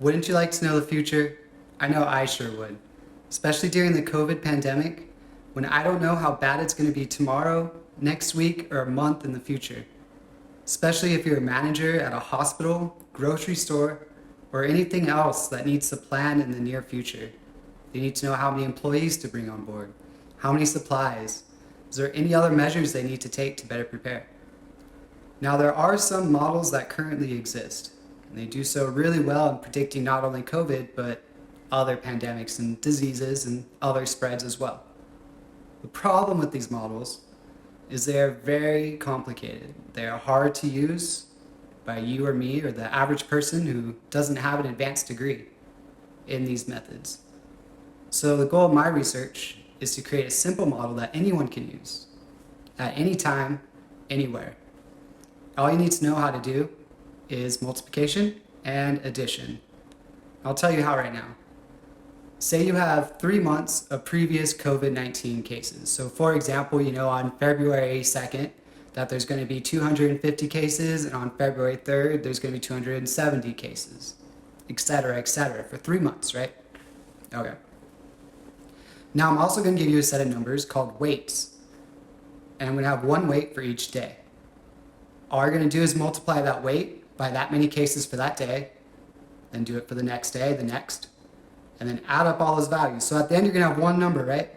Wouldn't you like to know the future? I know I sure would. Especially during the COVID pandemic, when I don't know how bad it's going to be tomorrow, next week, or a month in the future. Especially if you're a manager at a hospital, grocery store, or anything else that needs to plan in the near future. You need to know how many employees to bring on board, how many supplies. Is there any other measures they need to take to better prepare? Now, there are some models that currently exist, and they do so really well in predicting not only COVID, but other pandemics and diseases and other spreads as well. The problem with these models is they are very complicated. They are hard to use by you or me or the average person who doesn't have an advanced degree in these methods. So the goal of my research is to create a simple model that anyone can use at any time, anywhere. All you need to know how to do is multiplication and addition. I'll tell you how right now. Say you have 3 months of previous COVID-19 cases. So for example, you know on February 2nd that there's going to be 250 cases, and on February 3rd there's going to be 270 cases, etc., for 3 months, right? Okay. Now I'm also going to give you a set of numbers called weights, and I'm going to have one weight for each day. All you're going to do is multiply that weight by that many cases for that day, then do it for the next day, the next, and then add up all those values. So at the end, you're going to have one number, right?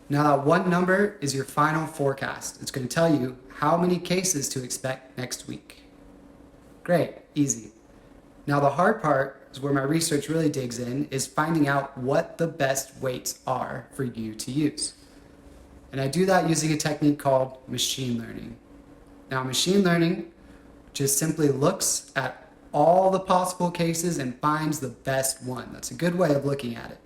Now that one number is your final forecast. It's going to tell you how many cases to expect next week. Great, easy. Now the hard part is where my research really digs in, is finding out what the best weights are for you to use. And I do that using a technique called machine learning. Now machine learning just simply looks at all the possible cases and finds the best one. That's a good way of looking at it.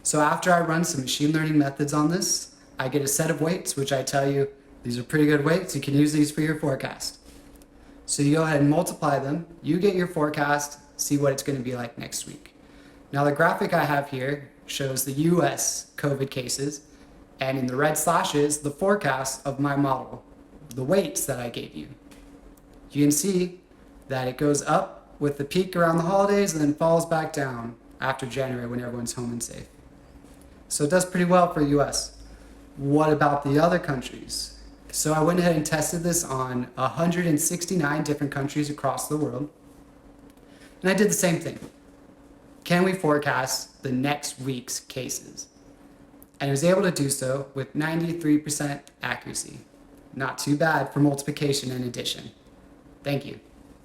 So after I run some machine learning methods on this, I get a set of weights, which I tell you, these are pretty good weights. You can use these for your forecast. So you go ahead and multiply them. You get your forecast, see what it's going to be like next week. Now the graphic I have here shows the US COVID cases, and in the red slashes, the forecast of my model, the weights that I gave you. You can see that it goes up with the peak around the holidays and then falls back down after January when everyone's home and safe. So it does pretty well for the US. What about the other countries? So I went ahead and tested this on 169 different countries across the world. And I did the same thing. Can we forecast the next week's cases? And I was able to do so with 93% accuracy. Not too bad for multiplication and addition. Thank you.